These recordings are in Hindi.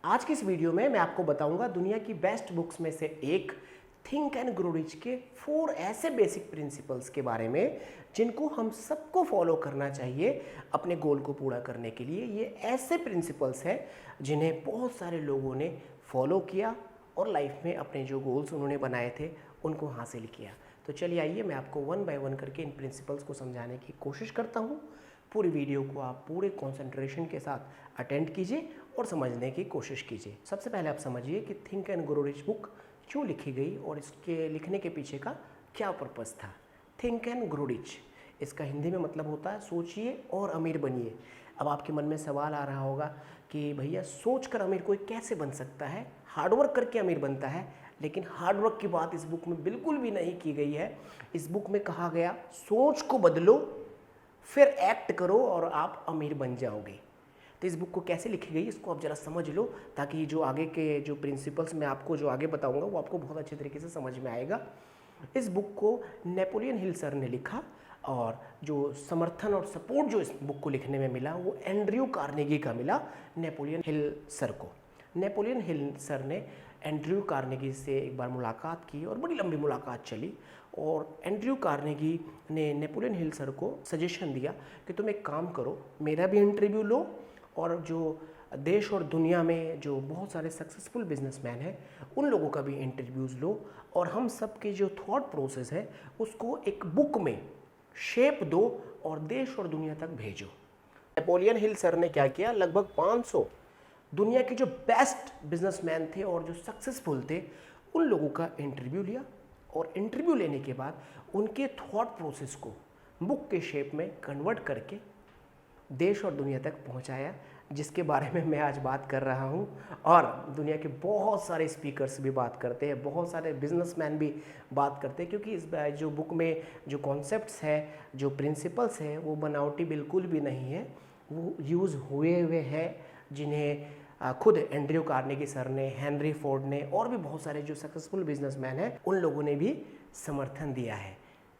आज की इस वीडियो में मैं आपको बताऊंगा दुनिया की बेस्ट बुक्स में से एक थिंक एंड ग्रो रिच के 4 ऐसे बेसिक प्रिंसिपल्स के बारे में जिनको हम सबको फॉलो करना चाहिए अपने गोल को पूरा करने के लिए। ये ऐसे प्रिंसिपल्स हैं जिन्हें बहुत सारे लोगों ने फॉलो किया और लाइफ में अपने जो गोल्स उन्होंने बनाए थे उनको हासिल किया। तो चलिए आइए मैं आपको वन बाय वन करके इन प्रिंसिपल्स को समझाने की कोशिश करता हूँ। पूरी वीडियो को आप पूरे कंसंट्रेशन के साथ अटेंड कीजिए और समझने की कोशिश कीजिए। सबसे पहले आप समझिए कि think and grow rich book क्यों लिखी गई और इसके लिखने के पीछे का क्या पर्पस था। थिंक एंड ग्रो रिच, इसका हिंदी में मतलब होता है सोचिए और अमीर बनिए। अब आपके मन में सवाल आ रहा होगा कि भैया सोच कर अमीर कोई कैसे बन सकता है, हार्डवर्क करके अमीर बनता है। लेकिन हार्डवर्क की बात इस बुक में बिल्कुल भी नहीं की गई है। इस बुक में कहा गया सोच को बदलो, फिर एक्ट करो और आप अमीर बन जाओगे। तो इस बुक को कैसे लिखी गई इसको आप ज़रा समझ लो, ताकि जो आगे के जो प्रिंसिपल्स मैं आपको जो आगे बताऊंगा वो आपको बहुत अच्छे तरीके से समझ में आएगा। इस बुक को नेपोलियन हिल सर ने लिखा और जो समर्थन और सपोर्ट जो इस बुक को लिखने में मिला वो एंड्रयू कार्नेगी का मिला नेपोलियन हिल सर को। नेपोलियन हिल सर ने एंड्रयू कार्नेगी से एक बार मुलाकात की और बड़ी लंबी मुलाकात चली और एंड्रयू कार्नेगी ने नेपोलियन हिल सर को सजेशन दिया कि तुम एक काम करो, मेरा भी इंटरव्यू लो और जो देश और दुनिया में जो बहुत सारे सक्सेसफुल बिजनेसमैन हैं उन लोगों का भी इंटरव्यूज़ लो और हम सब के जो थॉट प्रोसेस है उसको एक बुक में शेप दो और देश और दुनिया तक भेजो। नेपोलियन हिल सर ने क्या किया, लगभग 500 दुनिया के जो बेस्ट बिजनेसमैन थे और जो सक्सेसफुल थे उन लोगों का इंटरव्यू लिया और इंटरव्यू लेने के बाद उनके थॉट प्रोसेस को बुक के शेप में कन्वर्ट करके देश और दुनिया तक पहुंचाया, जिसके बारे में मैं आज बात कर रहा हूं। और दुनिया के बहुत सारे स्पीकर्स भी बात करते हैं, बहुत सारे बिजनेसमैन भी बात करते हैं, क्योंकि इस जो बुक में जो कॉन्सेप्ट्स है, जो प्रिंसिपल्स है वो बनावटी बिल्कुल भी नहीं है, वो यूज़ हुए हैं जिन्हें खुद एंड्रयू कार्नेगी सर ने, हेनरी फोर्ड ने और भी बहुत सारे जो सक्सेसफुल बिजनेसमैन हैं उन लोगों ने भी समर्थन दिया है।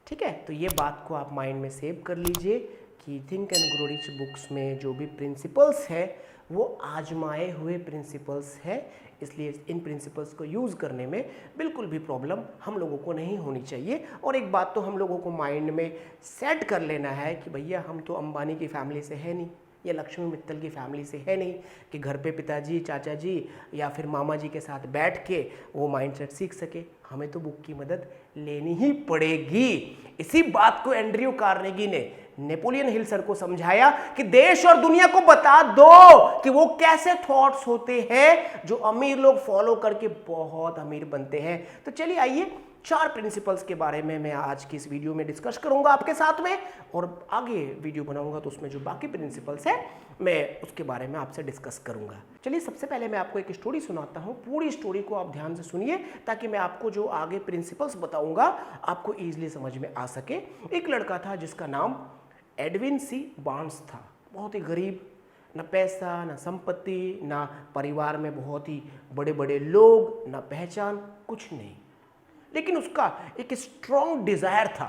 ठीक है, तो ये बात को आप माइंड में सेव कर लीजिए कि think and grow rich books में जो भी प्रिंसिपल्स है वो आजमाए हुए प्रिंसिपल्स है, इसलिए इन प्रिंसिपल्स को यूज़ करने में बिल्कुल भी प्रॉब्लम हम लोगों को नहीं होनी चाहिए। और एक बात तो हम लोगों को माइंड में सेट कर लेना है कि भैया हम तो अंबानी की फैमिली से है नहीं या लक्ष्मी मित्तल की फैमिली से है नहीं कि घर पे पिताजी, चाचा जी या फिर मामा जी के साथ बैठ के वो माइंडसेट सीख सके। हमें तो बुक की मदद लेनी ही पड़ेगी। इसी बात को एंड्रयू कार्नेगी ने नेपोलियन हिल सर को समझाया कि देश और दुनिया को बता दो कि वो कैसे थॉट्स होते हैं जो अमीर लोग फॉलो करके बहुत अमीर बनते हैं। तो चलिए आइए 4 प्रिंसिपल्स के बारे में मैं आज की इस वीडियो में डिस्कस करूंगा आपके साथ में, और आगे वीडियो बनाऊंगा तो उसमें जो बाकी प्रिंसिपल्स हैं मैं उसके बारे में आपसे डिस्कस करूंगा। चलिए सबसे पहले मैं आपको एक स्टोरी सुनाता हूं, पूरी स्टोरी को आप ध्यान से सुनिए ताकि मैं आपको जो आगे प्रिंसिपल्स बताऊंगा आपको ईजिली समझ में आ सके। एक लड़का था जिसका नाम एडविन सी बार्न्स था। बहुत ही गरीब, ना पैसा, ना संपत्ति, ना परिवार में बहुत ही बड़े बड़े लोग, ना पहचान, कुछ नहीं। लेकिन उसका एक स्ट्रॉन्ग डिज़ायर था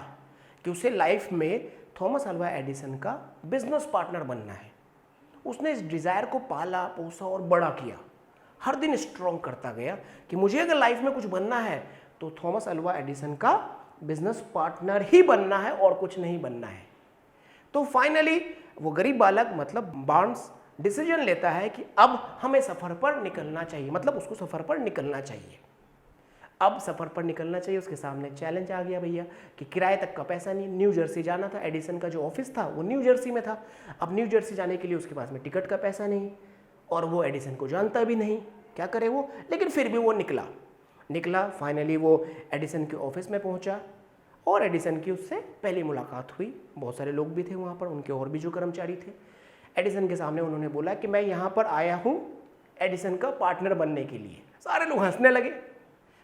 कि उसे लाइफ में थॉमस अल्वा एडिसन का बिजनेस पार्टनर बनना है। उसने इस डिज़ायर को पाला, पोसा और बड़ा किया। हर दिन स्ट्रॉन्ग करता गया कि मुझे अगर लाइफ में कुछ बनना है तो थॉमस अल्वा एडिसन का बिजनेस पार्टनर ही बनना है और कुछ नहीं बनना है। तो फाइनली वो गरीब बालक मतलब बार्न्स डिसीजन लेता है कि अब हमें सफ़र पर निकलना चाहिए, मतलब उसको सफ़र पर निकलना चाहिए। अब सफ़र पर निकलना चाहिए, उसके सामने चैलेंज आ गया भैया कि किराए तक का पैसा नहीं, न्यू जर्सी जाना था। एडिसन का जो ऑफिस था वो न्यू जर्सी में था। अब न्यू जर्सी जाने के लिए उसके पास में टिकट का पैसा नहीं और वो एडिसन को जानता भी नहीं, क्या करे वो। लेकिन फिर भी वो निकला। फाइनली वो एडिसन के ऑफिस में पहुंचा और एडिसन की उससे पहली मुलाकात हुई। बहुत सारे लोग भी थे वहाँ पर, उनके और भी जो कर्मचारी थे। एडिसन के सामने उन्होंने बोला कि मैं यहाँ पर आया हूँ एडिसन का पार्टनर बनने के लिए। सारे लोग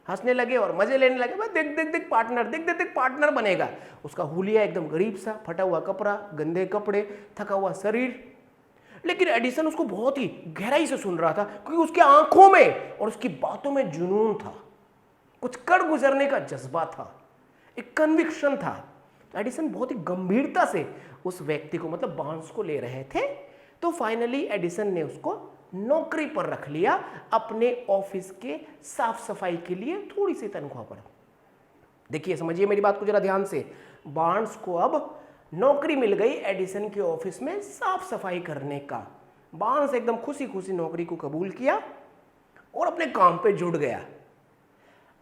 हंसने लगे और मजे लेने लगे। भाई देख पार्टनर बनेगा। उसका हुलिया एकदम गरीब सा, फटा हुआ कपड़ा, गंदे कपड़े, थका हुआ शरीर। लेकिन एडिसन उसको बहुत ही गहराई से सुन रहा था क्योंकि उसकी आंखों में और उसकी बातों में जुनून था, कुछ कर गुजरने का जज्बा था, एक कन्विक्शन था। तो एडिसन बहुत ही गंभीरता से उस व्यक्ति को मतलब बार्न्स को ले रहे थे। तो फाइनली एडिसन ने उसको नौकरी पर रख लिया अपने ऑफिस के साफ सफाई के लिए थोड़ी सी तनख्वाह पर। देखिए समझिए मेरी बात को जरा ध्यान से, बार्न्स को अब नौकरी मिल गई एडिसन के ऑफिस में साफ सफाई करने का। बार्न्स एकदम खुशी खुशी नौकरी को कबूल किया और अपने काम पे जुट गया।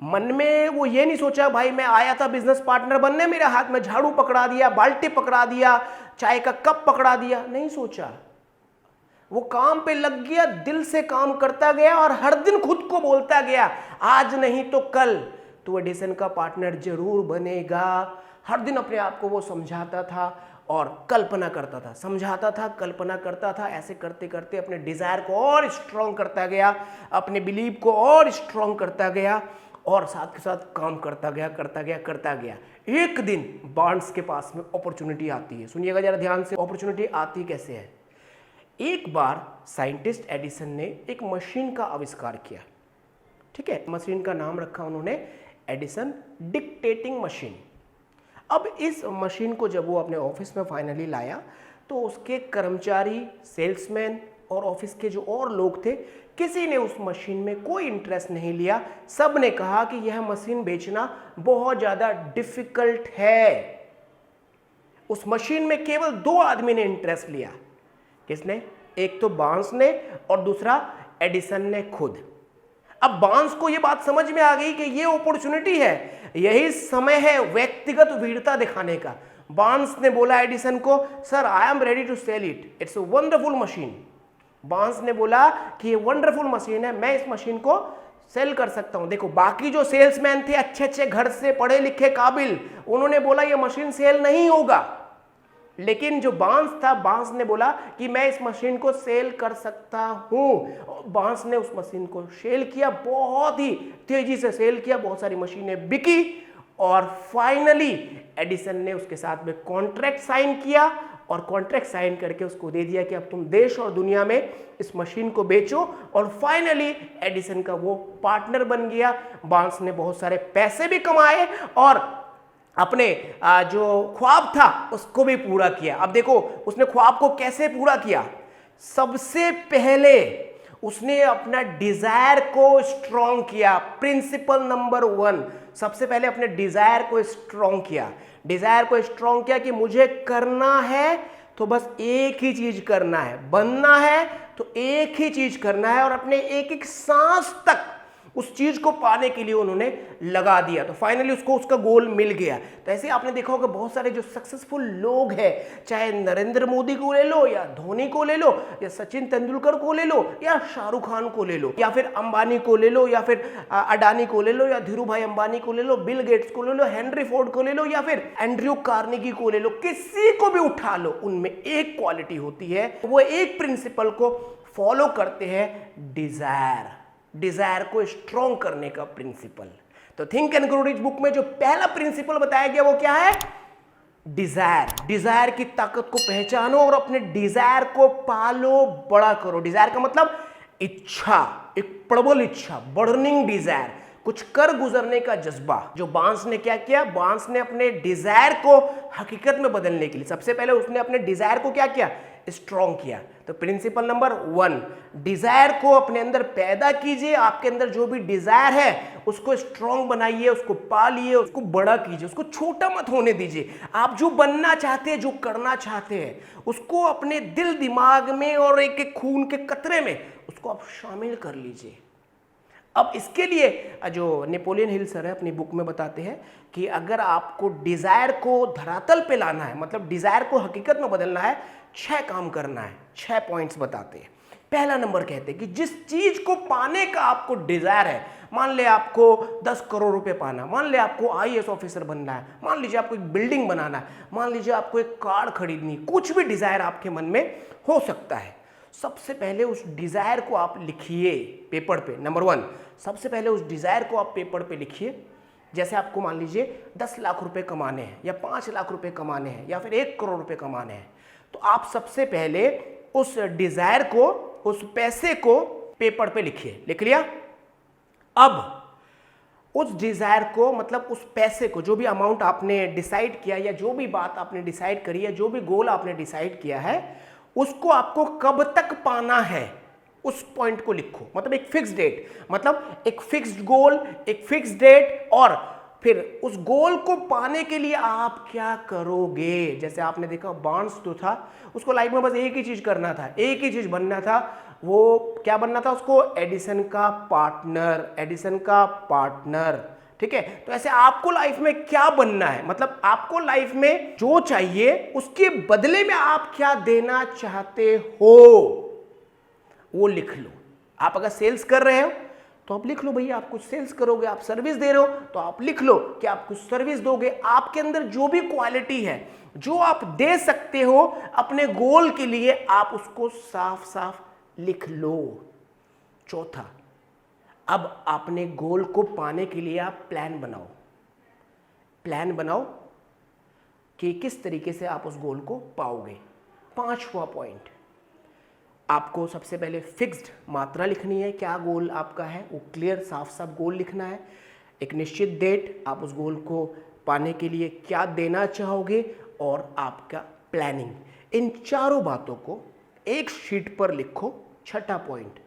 मन में वो ये नहीं सोचा भाई मैं आया था बिजनेस पार्टनर बनने, मेरे हाथ में झाड़ू पकड़ा दिया, बाल्टी पकड़ा दिया, चाय का कप पकड़ा दिया, नहीं सोचा। वो काम पे लग गया, दिल से काम करता गया और हर दिन खुद को बोलता गया आज नहीं तो कल तो एडिसन का पार्टनर जरूर बनेगा। हर दिन अपने आप को वो समझाता था और कल्पना करता था, समझाता था, कल्पना करता था। ऐसे करते करते अपने डिजायर को और स्ट्रॉन्ग करता गया, अपने बिलीव को और स्ट्रॉन्ग करता गया और साथ के साथ काम करता गया। एक दिन बार्न्स के पास में अपॉर्चुनिटी आती है। सुनिएगा जरा ध्यान से, अपॉर्चुनिटी आती कैसे है। एक बार साइंटिस्ट एडिसन ने एक मशीन का आविष्कार किया, ठीक है। मशीन का नाम रखा उन्होंने एडिसन डिक्टेटिंग मशीन। अब इस मशीन को जब वो अपने ऑफिस में फाइनली लाया तो उसके कर्मचारी, सेल्समैन और ऑफिस के जो और लोग थे, किसी ने उस मशीन में कोई इंटरेस्ट नहीं लिया। सब ने कहा कि यह मशीन बेचना बहुत ज़्यादा डिफिकल्ट है। उस मशीन में केवल 2 आदमी ने इंटरेस्ट लिया। किसने? एक तो बार्न्स ने और दूसरा एडिसन ने खुद। अब बार्न्स को यह बात समझ में आ गई कि यह अपॉर्चुनिटी है, यही समय है व्यक्तिगत वीरता दिखाने का। बार्न्स ने बोला एडिसन को, sir I am ready to sell it, it's a wonderful machine. Barnes ने बोला कि ये वंडरफुल मशीन है, मैं इस मशीन को सेल कर सकता हूं। देखो बाकी जो सेल्समैन थे अच्छे अच्छे घर से, पढ़े लिखे, काबिल, उन्होंने बोला ये मशीन सेल नहीं होगा। लेकिन जो बार्न्स था, बार्न्स ने बोला कि मैं इस मशीन को सेल कर सकता हूं। बार्न्स ने उस मशीन को सेल किया, बहुत ही तेजी से सेल किया, बहुत सारी मशीनें बिकी और फाइनली एडिसन ने उसके साथ में कॉन्ट्रैक्ट साइन किया और कॉन्ट्रैक्ट साइन करके उसको दे दिया कि अब तुम देश और दुनिया में इस मशीन को बेचो। और फाइनली एडिसन का वो पार्टनर बन गया। बार्न्स ने बहुत सारे पैसे भी कमाए और अपने जो ख्वाब था उसको भी पूरा किया। अब देखो उसने ख्वाब को कैसे पूरा किया। सबसे पहले उसने अपना डिजायर को स्ट्रॉन्ग किया। प्रिंसिपल नंबर 1, सबसे पहले अपने डिजायर को स्ट्रॉन्ग किया। डिजायर को स्ट्रॉन्ग किया कि मुझे करना है तो बस एक ही चीज करना है, बनना है तो एक ही चीज करना है और अपने एक एक सांस तक उस चीज को पाने के लिए उन्होंने लगा दिया। तो फाइनली उसको उसका गोल मिल गया। तो ऐसे आपने देखा होगा बहुत सारे जो सक्सेसफुल लोग हैं, चाहे नरेंद्र मोदी को ले लो या धोनी को ले लो या सचिन तेंदुलकर को ले लो या शाहरुख खान को ले लो या फिर अंबानी को ले लो या फिर अडानी को ले लो या धीरू भाई अंबानी को ले लो, बिल गेट्स को ले लो, हेनरी फोर्ड को ले लो या फिर एंड्रयू कार्नेगी को ले लो, किसी को भी उठा लो, उनमें एक क्वालिटी होती है, वो एक प्रिंसिपल को फॉलो करते हैं, डिजायर को स्ट्रॉन्ग करने का प्रिंसिपल। तो think and grow rich book में जो पहला प्रिंसिपल बताया गया वो क्या है? डिजायर की ताकत को पहचानो और अपने डिजायर को पालो, बड़ा करो। डिजायर का मतलब इच्छा, एक प्रबल इच्छा, बर्निंग डिजायर, कुछ कर गुजरने का जज्बा। जो बार्न्स ने क्या किया? बार्न्स ने अपने डिजायर को हकीकत में बदलने के लिए सबसे पहले उसने अपने डिजायर को क्या किया? स्ट्रॉन्ग किया। तो प्रिंसिपल नंबर 1, डिजायर को अपने अंदर पैदा कीजिए। आपके अंदर जो भी डिजायर है उसको स्ट्रॉन्ग बनाइए, उसको पालिए, उसको बड़ा कीजिए, उसको छोटा मत होने दीजिए। आप जो बनना चाहते हैं, जो करना चाहते हैं, उसको अपने दिल दिमाग में और एक एक खून के कतरे में उसको आप शामिल कर लीजिए। अब इसके लिए जो नेपोलियन हिल सर है अपनी बुक में बताते हैं कि अगर आपको डिजायर को धरातल पे लाना है, मतलब डिजायर को हकीकत में बदलना है, 6 काम करना है। 6 पॉइंट्स बताते हैं। पहला नंबर कहते हैं कि जिस चीज को पाने का आपको डिजायर है, मान ले आपको 10 करोड़ रुपए पाना, मान ले आपको IAS ऑफिसर बनना है, मान लीजिए आपको एक बिल्डिंग बनाना है, मान लीजिए आपको एक कार खरीदनी, कुछ भी डिजायर आपके मन में हो सकता है। सबसे पहले उस डिजायर को आप लिखिए पेपर पे। नंबर 1, सबसे पहले उस डिजायर को आप पेपर पे लिखिए। जैसे आपको मान लीजिए 10 लाख रुपए कमाने हैं या 5 लाख रुपए कमाने हैं या फिर 1 करोड़ रुपए कमाने हैं, तो आप सबसे पहले उस डिजायर को, उस पैसे को पेपर पे लिखिए। लिख लिया? अब उस डिजायर को, मतलब उस पैसे को, जो भी अमाउंट आपने डिसाइड किया या जो भी बात आपने डिसाइड करी है, जो भी गोल आपने डिसाइड किया है, उसको आपको कब तक पाना है उस पॉइंट को लिखो, मतलब एक फिक्स डेट, मतलब एक फिक्स्ड गोल, एक फिक्स डेट, और फिर उस गोल को पाने के लिए आप क्या करोगे। जैसे आपने देखा बार्न्स जो था उसको लाइफ में बस एक ही चीज करना था, एक ही चीज बनना था। वो क्या बनना था उसको? एडिसन का पार्टनर, एडिसन का पार्टनर। ठीक है, तो ऐसे आपको लाइफ में क्या बनना है, मतलब आपको लाइफ में जो चाहिए उसके बदले में आप क्या देना चाहते हो वो लिख लो। आप अगर सेल्स कर रहे हो तो आप लिख लो भैया आप कुछ सेल्स करोगे, आप सर्विस दे रहे हो तो आप लिख लो कि आप कुछ सर्विस दोगे। आपके अंदर जो भी क्वालिटी है जो आप दे सकते हो अपने गोल के लिए, आप उसको साफ साफ लिख लो। चौथा, अब अपने गोल को पाने के लिए आप प्लान बनाओ। प्लान बनाओ कि किस तरीके से आप उस गोल को पाओगे। पांचवा पॉइंट, आपको सबसे पहले फिक्स्ड मात्रा लिखनी है, क्या गोल आपका है वो क्लियर साफ साफ गोल लिखना है। एक निश्चित डेट, आप उस गोल को पाने के लिए क्या देना चाहोगे, और आपका प्लानिंग। इन चारों बातों को एक शीट पर लिखो। छठा पॉइंट,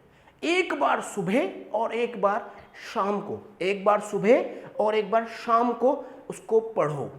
एक बार सुबह और एक बार शाम को, एक बार सुबह और एक बार शाम को उसको पढ़ो।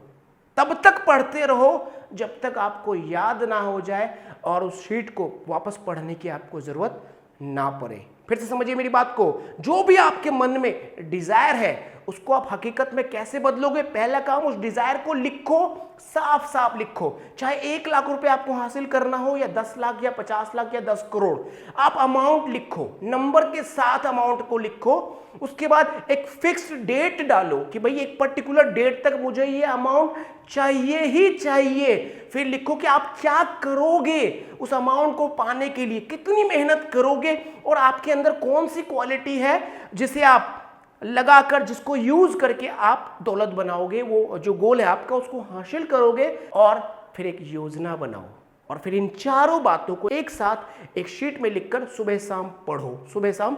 तब तक पढ़ते रहो जब तक आपको याद ना हो जाए और उस शीट को वापस पढ़ने की आपको जरूरत ना पड़े। फिर से समझिए मेरी बात को, जो भी आपके मन में डिजायर है उसको आप हकीकत में कैसे बदलोगे। पहला काम, उस डिजायर को लिखो, साफ साफ लिखो। चाहे 1 लाख रुपए आपको हासिल करना हो या 10 लाख या 50 लाख या 10 करोड़, आप अमाउंट लिखो, नंबर के साथ अमाउंट को लिखो। उसके बाद एक फिक्स्ड डेट डालो कि भाई एक पर्टिकुलर डेट तक मुझे ये अमाउंट चाहिए ही चाहिए। फिर लिखो कि आप क्या करोगे उस अमाउंट को पाने के लिए, कितनी मेहनत करोगे और आपके अंदर कौन सी क्वालिटी है जिसे आप लगाकर, जिसको यूज करके आप दौलत बनाओगे, वो जो गोल है आपका उसको हासिल करोगे। और फिर एक योजना बनाओ और फिर इन चारों बातों को एक साथ एक शीट में लिखकर सुबह शाम पढ़ो, सुबह शाम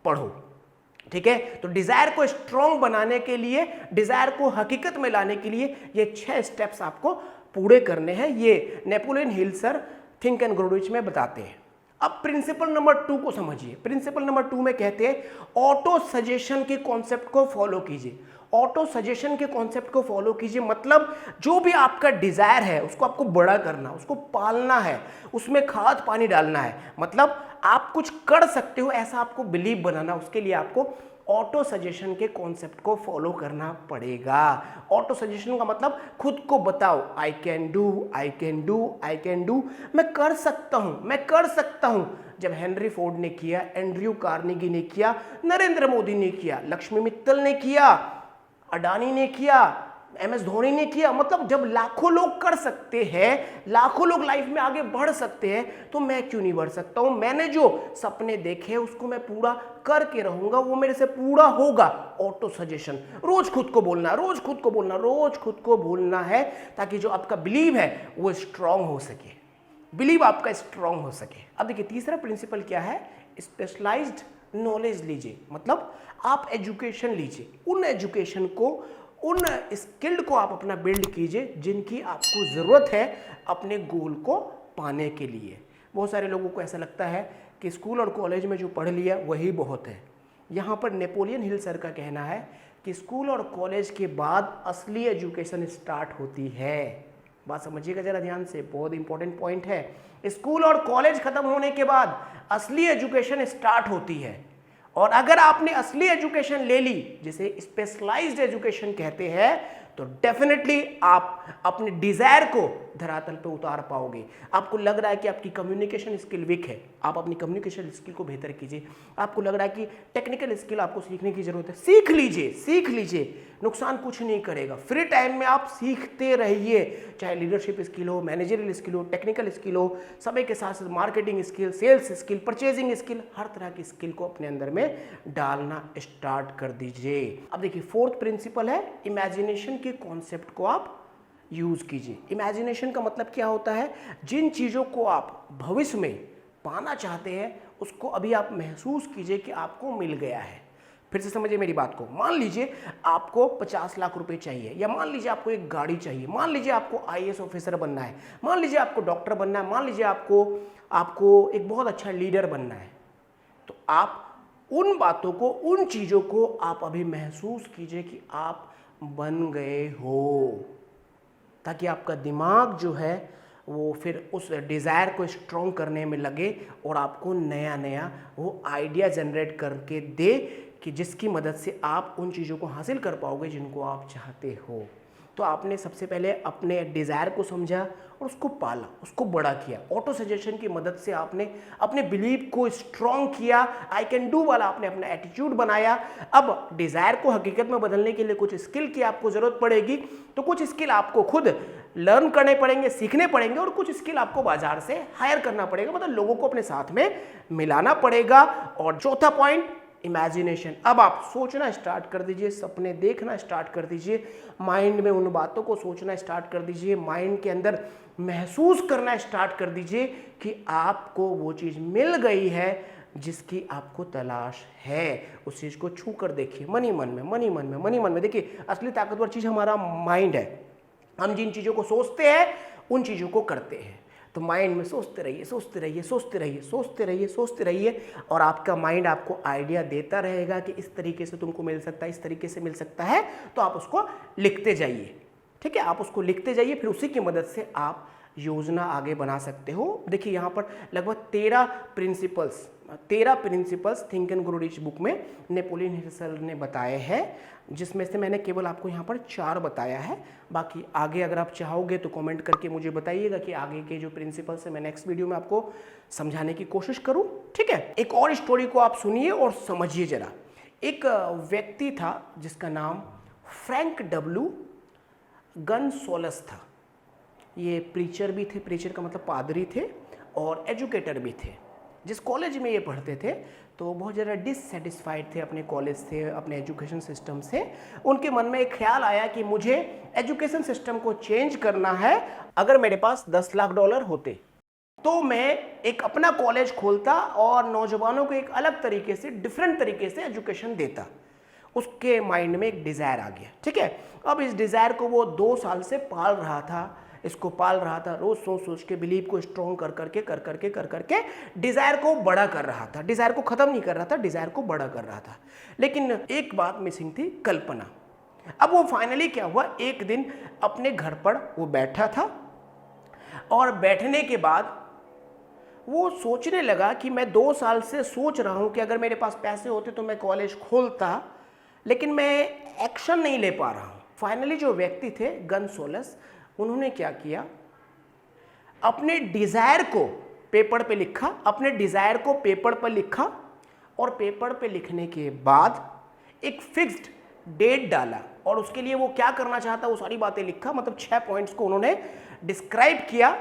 पढ़ो। ठीक है, तो डिजायर को स्ट्रॉन्ग बनाने के लिए, डिजायर को हकीकत में लाने के लिए ये 6 स्टेप्स आपको पूरे करने हैं। ये Napoleon Hill sir think and grow rich में बताते हैं। अब प्रिंसिपल नंबर 2 को समझिए। प्रिंसिपल नंबर 2 में कहते हैं ऑटो सजेशन के कॉन्सेप्ट को फॉलो कीजिए। ऑटो सजेशन के कॉन्सेप्ट को फॉलो कीजिए, मतलब जो भी आपका डिजायर है उसको आपको बड़ा करना, उसको पालना है, उसमें खाद पानी डालना है। मतलब आप कुछ कर सकते हो ऐसा आपको बिलीव बनाना, उसके लिए आपको ऑटो सजेशन के कॉन्सेप्ट को फॉलो करना पड़ेगा। ऑटो सजेशन का मतलब खुद को बताओ, I can do, I can do, I can do, मैं कर सकता हूं, मैं कर सकता हूं। जब हेनरी फोर्ड ने किया, एंड्रयू कार्नेगी ने किया, नरेंद्र मोदी ने किया, लक्ष्मी मित्तल ने किया, अडानी ने किया, MS धोनी ने किया, मतलब जब लाखों लोग कर सकते हैं, लाखों लोग लाइफ में आगे बढ़ सकते हैं, तो मैं क्यों नहीं बढ़ सकता हूं। मैंने जो सपने देखे उसको मैं पूरा करके रहूंगा, वो मेरे से पूरा होगा। ऑटो सजेशन, रोज खुद को बोलना, रोज खुद को बोलना, रोज खुद को बोलना है, ताकि जो आपका बिलीव है वो स्ट्रांग हो सके, बिलीव आपका स्ट्रांग हो सके। अब देखिए तीसरा प्रिंसिपल क्या है, स्पेशलाइज्ड नॉलेज लीजिए, मतलब आप एजुकेशन लीजिए, उन एजुकेशन को, उन स्किल्ड को आप अपना बिल्ड कीजिए जिनकी आपको ज़रूरत है अपने गोल को पाने के लिए। बहुत सारे लोगों को ऐसा लगता है कि स्कूल और कॉलेज में जो पढ़ लिया वही बहुत है। यहाँ पर नेपोलियन हिल सर का कहना है कि स्कूल और कॉलेज के बाद असली एजुकेशन स्टार्ट होती है। बात समझिएगा जरा ध्यान से, बहुत इंपॉर्टेंट पॉइंट है। स्कूल और कॉलेज खत्म होने के बाद असली एजुकेशन स्टार्ट होती है। और अगर आपने असली एजुकेशन ले ली, जिसे स्पेशलाइज्ड एजुकेशन कहते हैं, तो डेफिनेटली आप अपने डिजायर को धरातल पे उतार पाओगे। आपको लग रहा है कि आपकी कम्युनिकेशन स्किल वीक है, आप अपनी कम्युनिकेशन स्किल को बेहतर कीजिए। आपको लग रहा है कि टेक्निकल स्किल आपको सीखने की जरूरत है, सीख लीजिए, सीख लीजिए, नुकसान कुछ नहीं करेगा। फ्री टाइम में आप सीखते रहिए, चाहे लीडरशिप स्किल हो, मैनेजरियल स्किल हो, टेक्निकल स्किल हो, समय के साथ साथ marketing skill, sales skill, purchasing skill, हर तरह की स्किल को अपने अंदर में डालना स्टार्ट कर दीजिए। अब देखिए फोर्थ प्रिंसिपल है, इमेजिनेशन के कॉन्सेप्ट को आप यूज कीजिए। इमेजिनेशन का मतलब क्या होता है, जिन चीजों को आप भविष्य में पाना चाहते हैं उसको अभी आप महसूस कीजिए कि आपको मिल गया है। फिर से समझिए मेरी बात को, मान लीजिए आपको 50 लाख रुपए चाहिए, या मान लीजिए आपको एक गाड़ी चाहिए, मान लीजिए आपको IAS ऑफिसर बनना है, मान लीजिए आपको डॉक्टर बनना है, मान लीजिए आपको एक बहुत अच्छा लीडर बनना है। आप उन बातों को, उन चीज़ों को आप अभी महसूस कीजिए कि आप बन गए हो, ताकि आपका दिमाग जो है वो फिर उस डिज़ायर को स्ट्रॉन्ग करने में लगे और आपको नया नया वो आइडिया जनरेट करके दे कि जिसकी मदद से आप उन चीज़ों को हासिल कर पाओगे जिनको आप चाहते हो। तो आपने सबसे पहले अपने डिज़ायर को समझा और उसको पाला, उसको बड़ा किया। ऑटो सजेशन की मदद से आपने अपने बिलीव को स्ट्रॉन्ग किया, आई कैन डू वाला आपने अपना एटीट्यूड बनाया। अब डिज़ायर को हकीकत में बदलने के लिए कुछ स्किल की आपको ज़रूरत पड़ेगी, तो कुछ स्किल आपको खुद लर्न करने पड़ेंगे, सीखने पड़ेंगे, और कुछ स्किल आपको बाजार से हायर करना पड़ेगा, मतलब लोगों को अपने साथ में मिलाना पड़ेगा। और चौथा पॉइंट, इमेजिनेशन। अब आप सोचना स्टार्ट कर दीजिए, सपने देखना स्टार्ट कर दीजिए, माइंड में उन बातों को सोचना स्टार्ट कर दीजिए, माइंड के अंदर महसूस करना स्टार्ट कर दीजिए कि आपको वो चीज़ मिल गई है जिसकी आपको तलाश है। उस चीज़ को छू कर देखिए, मन ही मन में, मन ही मन में, मन ही मन में। देखिए, असली ताकतवर चीज़ हमारा माइंड है। हम जिन चीज़ों को सोचते हैं उन चीज़ों को करते हैं। तो माइंड में सोचते रहिए, सोचते रहिए, सोचते रहिए, सोचते रहिए, सोचते रहिए, और आपका माइंड आपको आइडिया देता रहेगा कि इस तरीके से तुमको मिल सकता है, इस तरीके से मिल सकता है। तो आप उसको लिखते जाइए, ठीक है, आप उसको लिखते जाइए, फिर उसी की मदद से आप योजना आगे बना सकते हो। देखिए यहाँ पर लगभग 13 principles think and grow rich book में नेपोलियन हिल सर ने बताए हैं, जिसमें से मैंने केवल आपको यहाँ पर 4 बताया है। बाकी आगे अगर आप चाहोगे तो कमेंट करके मुझे बताइएगा कि आगे के जो प्रिंसिपल्स है मैं नेक्स्ट वीडियो में आपको समझाने की कोशिश करूँ, ठीक है। एक और स्टोरी को आप सुनिए और समझिए जरा। एक व्यक्ति था जिसका नाम फ्रैंक डब्ल्यू गनसोलस था। ये प्रीचर भी थे, प्रीचर का मतलब पादरी थे, और एजुकेटर भी थे। जिस कॉलेज में ये पढ़ते थे तो बहुत ज़्यादा डिससेटिस्फाइड थे अपने कॉलेज से, अपने एजुकेशन सिस्टम से। उनके मन में एक ख्याल आया कि मुझे एजुकेशन सिस्टम को चेंज करना है। अगर मेरे पास $10 लाख होते तो मैं एक अपना कॉलेज खोलता और नौजवानों को एक अलग तरीके से, डिफरेंट तरीके से एजुकेशन देता। उसके माइंड में एक डिज़ायर आ गया, ठीक है। अब इस डिज़ायर को वो 2 साल से पाल रहा था, इसको पाल रहा था, रोज सोच सोच के, बिलीव को स्ट्रॉन्ग कर करके डिज़ायर को बड़ा कर रहा था। डिज़ायर को ख़त्म नहीं कर रहा था, डिज़ायर को बड़ा कर रहा था। लेकिन एक बात मिसिंग थी, कल्पना। अब वो फाइनली क्या हुआ, एक दिन अपने घर पर वो बैठा था, और बैठने के बाद वो सोचने लगा कि मैं 2 साल से सोच रहा हूँ कि अगर मेरे पास पैसे होते तो मैं कॉलेज खोलता, लेकिन मैं एक्शन नहीं ले पा रहा हूँ। फाइनली जो व्यक्ति थे गनसोलस, उन्होंने क्या किया, अपने डिज़ायर को पेपर पे लिखा, अपने डिज़ायर को पेपर पर लिखा, और पेपर पे लिखने के बाद एक फिक्स्ड डेट डाला, और उसके लिए वो क्या करना चाहता वो सारी बातें लिखा। मतलब 6 पॉइंट्स को उन्होंने डिस्क्राइब किया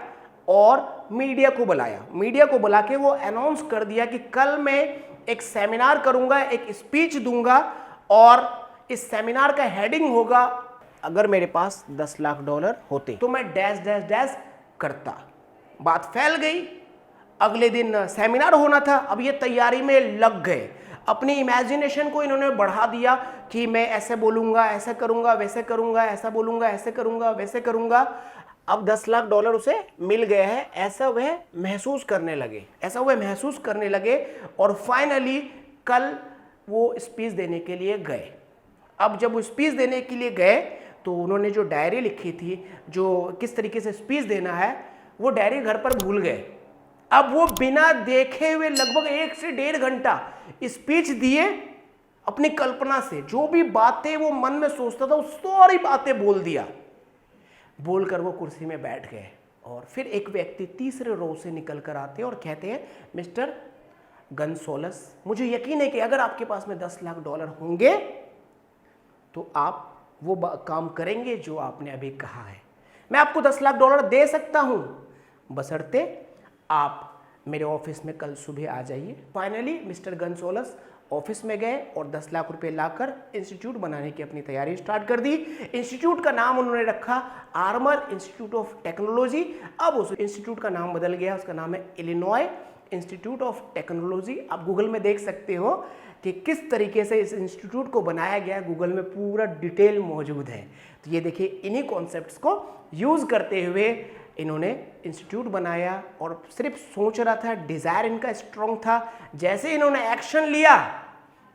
और मीडिया को बुलाया। मीडिया को बुला के वो अनाउंस कर दिया कि कल मैं एक सेमिनार करूंगा, एक स्पीच दूंगा, और इस सेमिनार का हेडिंग होगा, अगर मेरे पास $10 लाख होते तो मैं डैश डैश डैश करता। बात फैल गई, अगले दिन सेमिनार होना था। अब ये तैयारी में लग गए, अपनी इमेजिनेशन को इन्होंने बढ़ा दिया कि मैं ऐसे बोलूँगा, ऐसे करूँगा, वैसे करूँगा, ऐसा बोलूँगा, ऐसे करूँगा, वैसे करूँगा। अब $10 लाख उसे मिल गए हैं, ऐसा वह महसूस करने लगे, ऐसा वह महसूस करने लगे, और फाइनली कल वो स्पीच देने के लिए गए। अब जब वो स्पीच देने के लिए गए तो उन्होंने जो डायरी लिखी थी, जो किस तरीके से स्पीच देना है, वो डायरी घर पर भूल गए। अब वो बिना देखे हुए लगभग 1 से 1.5 घंटा स्पीच दिए, अपनी कल्पना से जो भी बातें वो मन में सोचता था वो सारी बातें बोल दिया। बोलकर वो कुर्सी में बैठ गए, और फिर एक व्यक्ति तीसरे रो से निकल कर आते हैं और कहते हैं, मिस्टर गनसोलस, मुझे यकीन है कि अगर आपके पास में $10 लाख होंगे तो आप वो काम करेंगे जो आपने अभी कहा है। मैं आपको $10 लाख दे सकता हूं, बशर्ते आप मेरे ऑफिस में कल सुबह आ जाइए। फाइनली मिस्टर गनसोलस ऑफिस में गए और $10 लाख लाकर इंस्टीट्यूट बनाने की अपनी तैयारी स्टार्ट कर दी। इंस्टीट्यूट का नाम उन्होंने रखा आर्मर इंस्टीट्यूट ऑफ टेक्नोलॉजी। अब उस इंस्टीट्यूट का नाम बदल गया, उसका नाम है इलिनॉय इंस्टीट्यूट ऑफ टेक्नोलॉजी। आप गूगल में देख सकते हो कि किस तरीके से इस इंस्टीट्यूट को बनाया गया, गूगल में पूरा डिटेल मौजूद है। तो ये देखिए, इन्हीं कॉन्सेप्ट्स को यूज़ करते हुए इन्होंने इंस्टीट्यूट बनाया और सिर्फ सोच रहा था, डिज़ायर इनका स्ट्रॉन्ग था, जैसे इन्होंने एक्शन लिया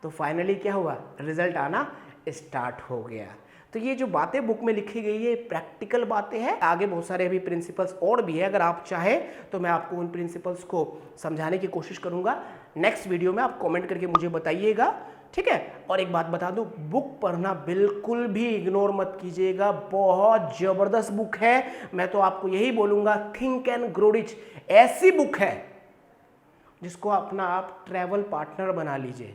तो फाइनली क्या हुआ, रिजल्ट आना स्टार्ट हो गया। तो ये जो बातें बुक में लिखी गई है प्रैक्टिकल बातें हैं। आगे बहुत सारे अभी प्रिंसिपल्स और भी है, अगर आप चाहें तो मैं आपको उन प्रिंसिपल्स को समझाने की कोशिश करूंगा नेक्स्ट वीडियो में। आप कमेंट करके मुझे बताइएगा, ठीक है। और एक बात बता दूं, बुक पढ़ना बिल्कुल भी इग्नोर मत कीजिएगा, बहुत जबरदस्त बुक है। मैं तो आपको यही बोलूंगा, थिंक एंड ग्रो रिच ऐसी बुक है जिसको अपना आप ट्रैवल पार्टनर बना लीजिए,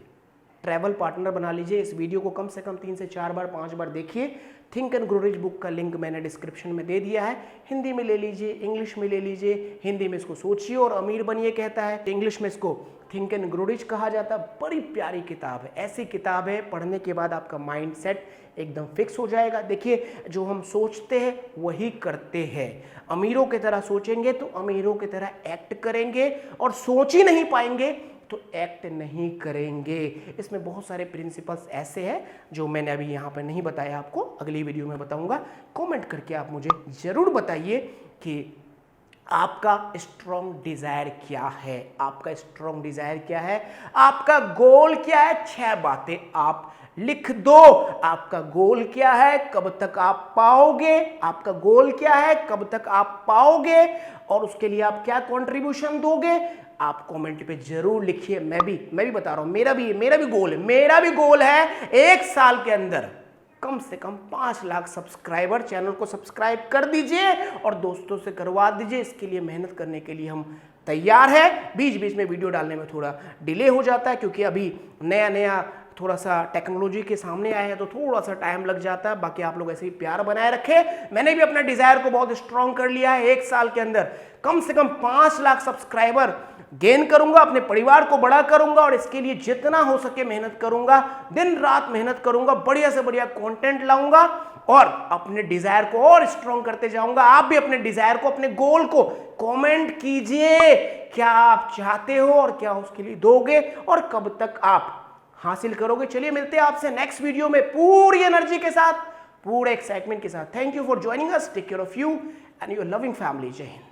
ट्रैवल पार्टनर बना लीजिए। इस वीडियो को कम से कम 3 से 4 बार 5 बार देखिए। Think and grow rich book का लिंक मैंने डिस्क्रिप्शन में दे दिया है। हिंदी में ले लीजिए, इंग्लिश में ले लीजिए। हिंदी में इसको सोचिए और अमीर बनिए कहता है, इंग्लिश में इसको थिंक एंड ग्रो रिच कहा जाता है। बड़ी प्यारी किताब है, ऐसी किताब है पढ़ने के बाद आपका माइंड सेट एकदम फिक्स हो जाएगा। देखिए, जो हम सोचते हैं वही करते हैं। अमीरों की तरह सोचेंगे तो अमीरों की तरह एक्ट करेंगे, और सोच ही नहीं पाएंगे तो एक्ट नहीं करेंगे। इसमें बहुत सारे प्रिंसिपल्स ऐसे हैं जो मैंने अभी यहाँ पर नहीं बताया, आपको अगली वीडियो में बताऊंगा। कमेंट करके आप मुझे ज़रूर बताइए कि आपका स्ट्रॉन्ग डिज़ायर क्या है, आपका स्ट्रॉन्ग डिज़ायर क्या है, आपका गोल क्या है। 6 बातें आप लिख दो। आपका गोल क्या है, कब तक आप पाओगे, आपका गोल क्या है, कब तक आप पाओगे, और उसके लिए आप क्या कंट्रीब्यूशन दोगे, आप कमेंट पे जरूर लिखिए। मैं भी बता रहा हूं, मेरा भी गोल है 1 साल के अंदर कम से कम 5 लाख सब्सक्राइबर। चैनल को सब्सक्राइब कर दीजिए और दोस्तों से करवा दीजिए। इसके लिए मेहनत करने के लिए हम तैयार है। बीच बीच में वीडियो डालने में थोड़ा डिले हो जाता है, क्योंकि अभी नया थोड़ा सा टेक्नोलॉजी के सामने आया है, तो थोड़ा सा टाइम लग जाता है। बाकी आप लोग ऐसे ही प्यार बनाए रखें। मैंने भी अपना डिजायर को बहुत स्ट्रांग कर लिया है। 1 साल के अंदर कम से कम 5 लाख सब्सक्राइबर गेन करूंगा, अपने परिवार को बड़ा करूंगा, और इसके लिए जितना हो सके मेहनत करूंगा, दिन रात मेहनत करूंगा, बढ़िया से बढ़िया कंटेंट लाऊंगा और अपने डिजायर को और स्ट्रांग करते जाऊंगा। आप भी अपने डिजायर को, अपने गोल को कमेंट कीजिए, क्या आप चाहते हो और क्या उसके लिए दोगे और कब तक आप हासिल करोगे। चलिए मिलते हैं आपसे नेक्स्ट वीडियो में पूरी एनर्जी के साथ, पूरे एक्साइटमेंट के साथ। Thank you for joining us. Take care of you and your loving family. जय हिंद।